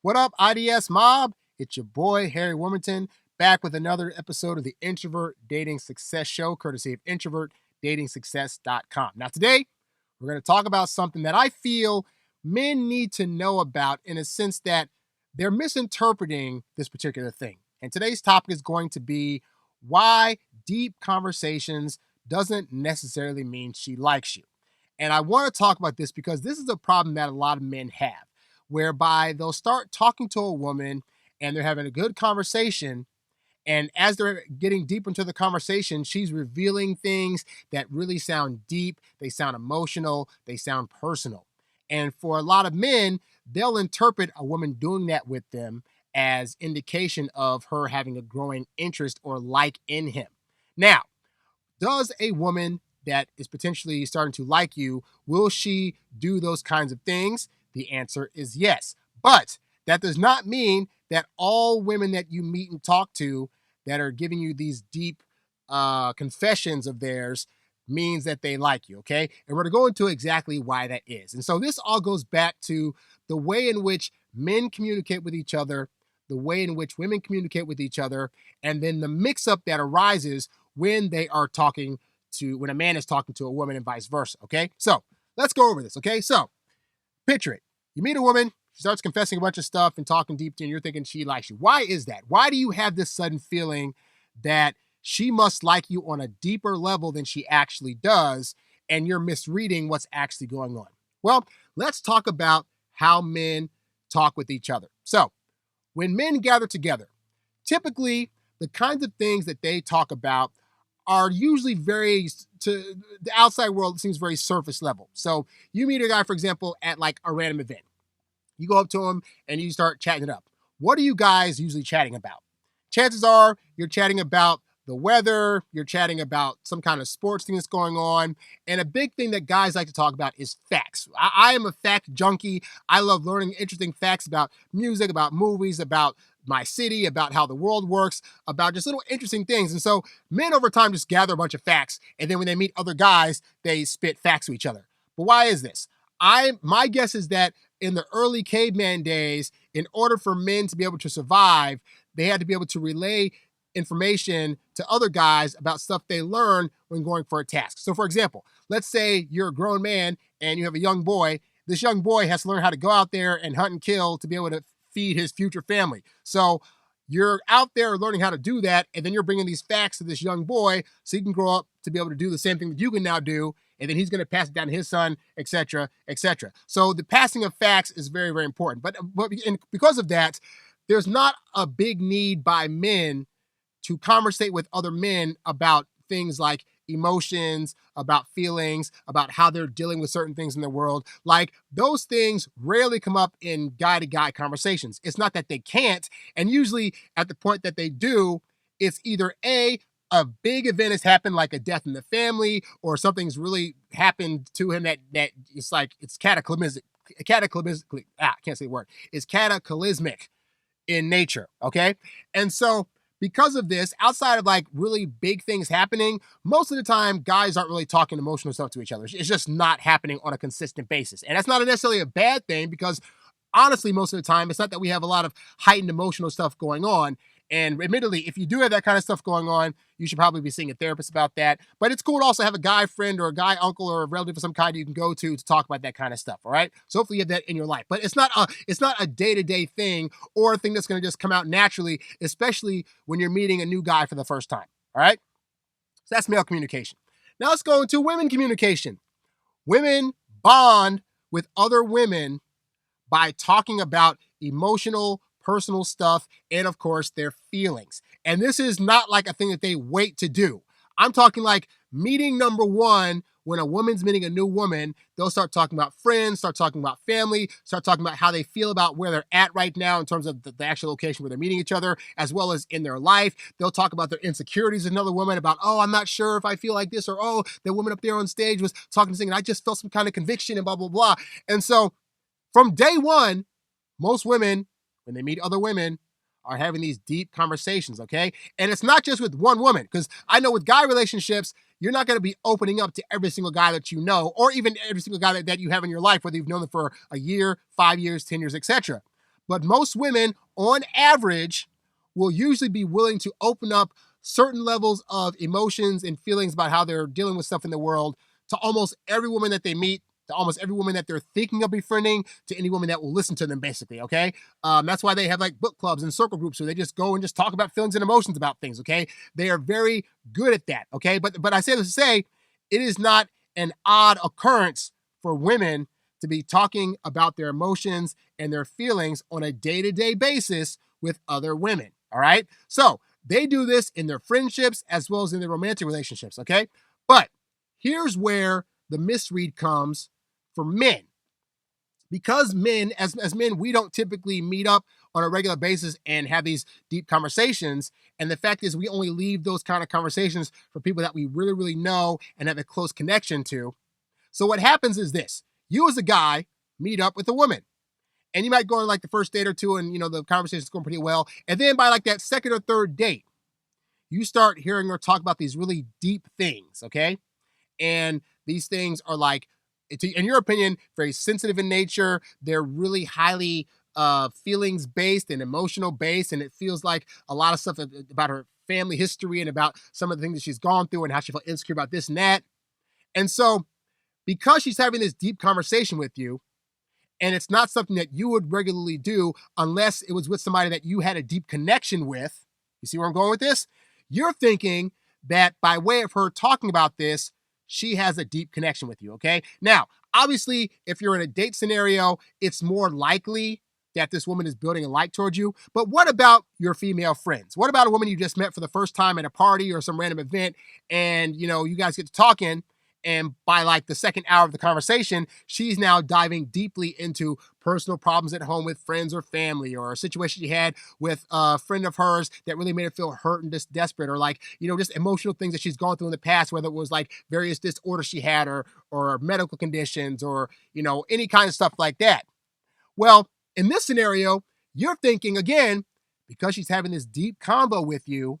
What up, IDS Mob? It's your boy, HarryWilmington, back with another episode of the Introvert Dating Success Show, courtesy of introvertdatingsuccess.com. Now, today, we're going to talk about something that I feel men need to know about in a sense that they're misinterpreting this particular thing. And today's topic is going to be why deep conversations doesn't necessarily mean she likes you. And I want to talk about this because this is a problem that a lot of men have, whereby they'll start talking to a woman and they're having a good conversation. And as they're getting deep into the conversation, she's revealing things that really sound deep, they sound emotional, they sound personal. And for a lot of men, they'll interpret a woman doing that with them as indication of her having a growing interest or like in him. Now, does a woman that is potentially starting to like you, will she do those kinds of things? The answer is yes. But that does not mean that all women that you meet and talk to that are giving you these deep confessions of theirs means that they like you, okay? And we're going to go into exactly why that is. And so this all goes back to the way in which men communicate with each other, the way in which women communicate with each other, and then the mix-up that arises when they are talking to, when a man is talking to a woman and vice versa, okay? So let's go over this, okay? So picture it. You meet a woman, she starts confessing a bunch of stuff and talking deep to you, and you're thinking she likes you. Why is that? Why do you have this sudden feeling that she must like you on a deeper level than she actually does, and you're misreading what's actually going on? Well, let's talk about how men talk with each other. So when men gather together, typically the kinds of things that they talk about are usually very, to the outside world, it seems very surface level. So you meet a guy, for example, at like a random event. You go up to him and you start chatting it up. What are you guys usually chatting about? Chances are you're chatting about the weather, you're chatting about some kind of sports thing that's going on. And a big thing that guys like to talk about is facts. I am a fact junkie. I love learning interesting facts about music, about movies, about my city, about how the world works, about just little interesting things. And so men over time just gather a bunch of facts. And then when they meet other guys, they spit facts to each other. But why is this? My guess is that in the early caveman days, in order for men to be able to survive, they had to be able to relay information to other guys about stuff they learned when going for a task. So for example, let's say you're a grown man and you have a young boy. This young boy has to learn how to go out there and hunt and kill to be able to feed his future family. So you're out there learning how to do that, and then you're bringing these facts to this young boy so he can grow up to be able to do the same thing that you can now do, and then he's going to pass it down to his son, etc., etc. So the passing of facts is very, very important. But because of that, there's not a big need by men to conversate with other men about things like emotions, about feelings, about how they're dealing with certain things in the world. Like those things rarely come up in guy-to-guy conversations. It's not that they can't, and usually at the point that they do, it's either a big event has happened, like a death in the family, or something's really happened to him that it's like it's cataclysmic. I can't say the word. It's cataclysmic in nature. Okay, and so because of this, outside of like really big things happening, most of the time, guys aren't really talking emotional stuff to each other. It's just not happening on a consistent basis. And that's not necessarily a bad thing because honestly, most of the time, it's not that we have a lot of heightened emotional stuff going on. And admittedly, if you do have that kind of stuff going on, you should probably be seeing a therapist about that. But it's cool to also have a guy friend or a guy uncle or a relative of some kind you can go to talk about that kind of stuff, all right? So hopefully you have that in your life. But it's not a day-to-day thing or a thing that's going to just come out naturally, especially when you're meeting a new guy for the first time, all right? So that's male communication. Now let's go into women communication. Women bond with other women by talking about emotional, personal stuff, and of course, their feelings. And this is not like a thing that they wait to do. I'm talking like meeting number one, when a woman's meeting a new woman, they'll start talking about friends, start talking about family, start talking about how they feel about where they're at right now in terms of the actual location where they're meeting each other, as well as in their life. They'll talk about their insecurities with another woman about, oh, I'm not sure if I feel like this, or oh, the woman up there on stage was talking to singing, I just felt some kind of conviction and blah, blah, blah. And so from day one, most women, when they meet other women, are having these deep conversations, okay? And it's not just with one woman, because I know with guy relationships, you're not going to be opening up to every single guy that you know, or even every single guy that you have in your life, whether you've known them for a year, 5 years, 10 years, etc. But most women, on average, will usually be willing to open up certain levels of emotions and feelings about how they're dealing with stuff in the world to almost every woman that they meet, to almost every woman that they're thinking of befriending, to any woman that will listen to them, basically, okay? That's why they have like book clubs and circle groups where they just go and just talk about feelings and emotions about things, okay? They are very good at that, okay? But I say this to say, it is not an odd occurrence for women to be talking about their emotions and their feelings on a day-to-day basis with other women, all right? So they do this in their friendships as well as in their romantic relationships, okay? But here's where the misread comes for men. Because men, as men, we don't typically meet up on a regular basis and have these deep conversations. And the fact is we only leave those kind of conversations for people that we really, really know and have a close connection to. So what happens is this. You as a guy meet up with a woman. And you might go on like the first date or two and, the conversation's going pretty well. And then by like that second or third date, you start hearing her talk about these really deep things, okay? And these things are like, in your opinion, very sensitive in nature. They're really highly feelings based and emotional based. And it feels like a lot of stuff about her family history and about some of the things that she's gone through and how she felt insecure about this and that. And so because she's having this deep conversation with you, and it's not something that you would regularly do unless it was with somebody that you had a deep connection with. You see where I'm going with this? You're thinking that by way of her talking about this, she has a deep connection with you, okay? Now, obviously, if you're in a date scenario, it's more likely that this woman is building a like towards you. But what about your female friends? What about a woman you just met for the first time at a party or some random event and, you guys get to talking, and by like the second hour of the conversation, she's now diving deeply into personal problems at home with friends or family, or a situation she had with a friend of hers that really made her feel hurt and just desperate, or like, just emotional things that she's gone through in the past, whether it was like various disorders she had or medical conditions or, any kind of stuff like that. Well, in this scenario, you're thinking again, because she's having this deep convo with you,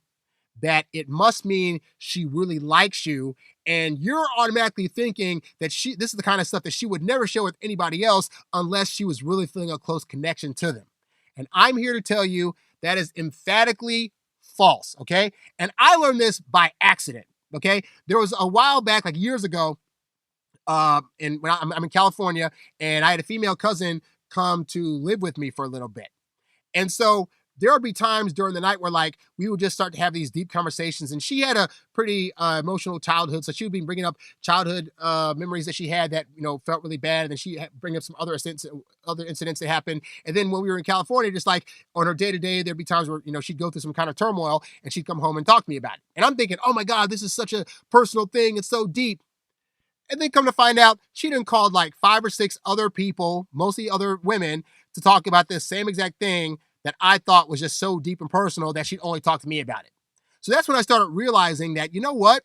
that it must mean she really likes you. And you're automatically thinking that this is the kind of stuff that she would never share with anybody else unless she was really feeling a close connection to them. And I'm here to tell you that is emphatically false, okay? And I learned this by accident, okay? There was a while back, like years ago, and when I'm in California, and I had a female cousin come to live with me for a little bit. And so there would be times during the night where like we would just start to have these deep conversations, and she had a pretty emotional childhood. So she would be bringing up childhood memories that she had that, felt really bad. And then she bring up some other incidents that happened. And then when we were in California, just like on her day to day, there'd be times where, she'd go through some kind of turmoil and she'd come home and talk to me about it. And I'm thinking, oh my God, this is such a personal thing. It's so deep. And then come to find out, she done called like 5 or 6 other people, mostly other women, to talk about this same exact thing that I thought was just so deep and personal that she'd only talk to me about it. So that's when I started realizing that, you know what?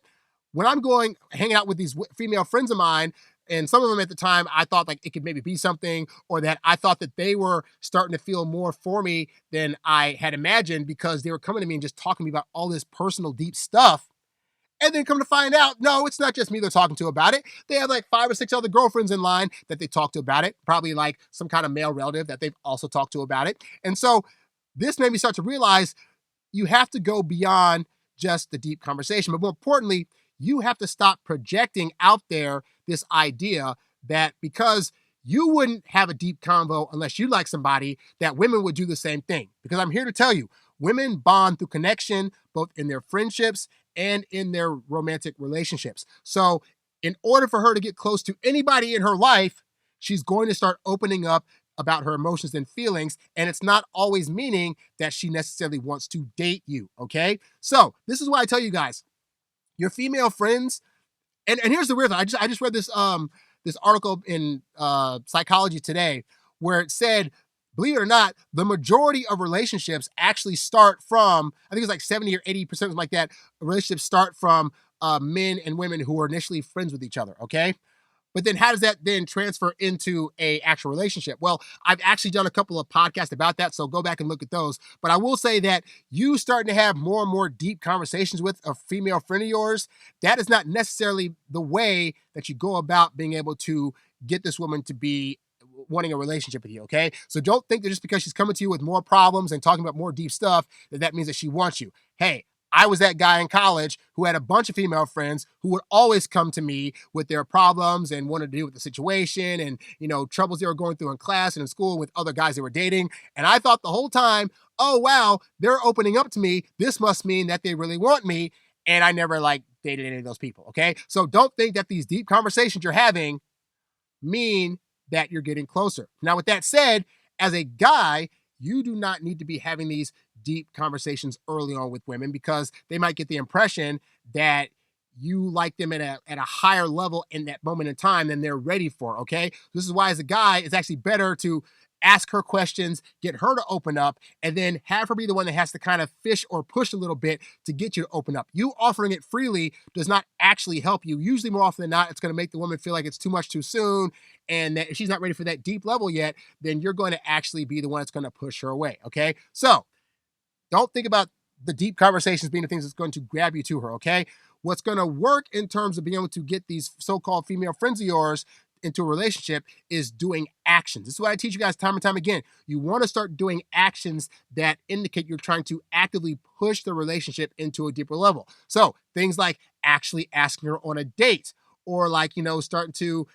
When I'm hanging out with these female friends of mine, and some of them at the time, I thought like it could maybe be something, or that I thought that they were starting to feel more for me than I had imagined because they were coming to me and just talking to me about all this personal, deep stuff. And then come to find out, no, it's not just me they're talking to about it. They have like 5 or 6 other girlfriends in line that they talk to about it. Probably like some kind of male relative that they've also talked to about it. And so this made me start to realize you have to go beyond just the deep conversation. But more importantly, you have to stop projecting out there this idea that because you wouldn't have a deep convo unless you like somebody, that women would do the same thing. Because I'm here to tell you, women bond through connection, both in their friendships and in their romantic relationships. So in order for her to get close to anybody in her life, she's going to start opening up about her emotions and feelings. And it's not always meaning that she necessarily wants to date you, okay? So this is why I tell you guys, your female friends, and here's the weird thing. I just read this this article in Psychology Today where it said, believe it or not, the majority of relationships actually start from, I think it's like 70 or 80%, something like that. Relationships start from men and women who are initially friends with each other, okay? But then how does that then transfer into a actual relationship? Well, I've actually done a couple of podcasts about that, so go back and look at those. But I will say that you starting to have more and more deep conversations with a female friend of yours, that is not necessarily the way that you go about being able to get this woman to be wanting a relationship with you, okay? So don't think that just because she's coming to you with more problems and talking about more deep stuff, that means that she wants you. Hey, I was that guy in college who had a bunch of female friends who would always come to me with their problems and wanted to deal with the situation and, troubles they were going through in class and in school with other guys they were dating. And I thought the whole time, oh, wow, they're opening up to me. This must mean that they really want me. And I never dated any of those people. Okay. So don't think that these deep conversations you're having mean that you're getting closer. Now, with that said, as a guy, you do not need to be having these deep conversations early on with women because they might get the impression that you like them at a higher level in that moment in time than they're ready for, okay? This is why, as a guy, it's actually better to ask her questions, get her to open up, and then have her be the one that has to kind of fish or push a little bit to get you to open up. You offering it freely does not actually help you. Usually, more often than not, it's going to make the woman feel like it's too much too soon, and that if she's not ready for that deep level yet, then you're going to actually be the one that's going to push her away, okay? So, don't think about the deep conversations being the things that's going to grab you to her, okay? What's going to work in terms of being able to get these so-called female friends of yours into a relationship is doing actions. This is what I teach you guys time and time again. You want to start doing actions that indicate you're trying to actively push the relationship into a deeper level. So things like actually asking her on a date or starting to,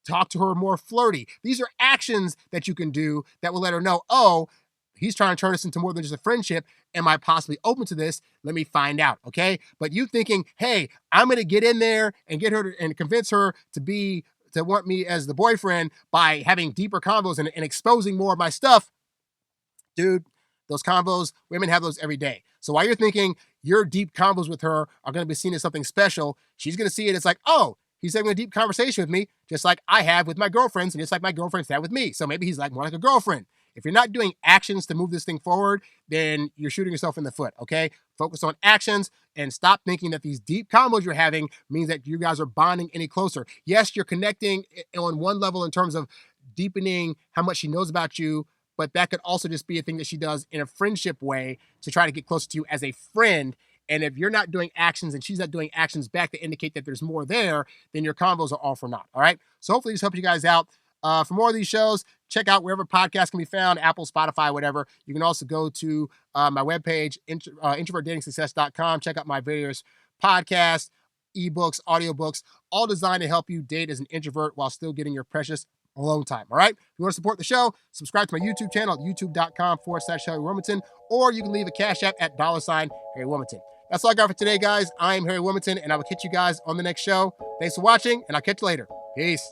talk to her more flirty. These are actions that you can do that will let her know, oh, he's trying to turn this into more than just a friendship. Am I possibly open to this? Let me find out, okay? But you thinking, hey, I'm going to get in there and get her and convince her to want me as the boyfriend by having deeper convos and exposing more of my stuff, dude, those convos, women have those every day. So while you're thinking your deep convos with her are going to be seen as something special, she's going to see it as like, oh, he's having a deep conversation with me, just like I have with my girlfriends and just like my girlfriends have with me. So maybe he's more like a girlfriend. If you're not doing actions to move this thing forward, then you're shooting yourself in the foot, okay? Focus on actions and stop thinking that these deep combos you're having means that you guys are bonding any closer. Yes, you're connecting on one level in terms of deepening how much she knows about you, but that could also just be a thing that she does in a friendship way to try to get closer to you as a friend. And if you're not doing actions and she's not doing actions back to indicate that there's more there, then your combos are all for naught, all right? So hopefully this helps you guys out. For more of these shows, check out wherever podcasts can be found, Apple, Spotify, whatever. You can also go to my webpage, introvertdatingsuccess.com. Check out my various podcasts, eBooks, audiobooks, all designed to help you date as an introvert while still getting your precious alone time, all right? If you want to support the show, subscribe to my YouTube channel at youtube.com/HarryWilmington, or you can leave a Cash App at $HarryWilmington. That's all I got for today, guys. I'm Harry Wilmington, and I will catch you guys on the next show. Thanks for watching, and I'll catch you later. Peace.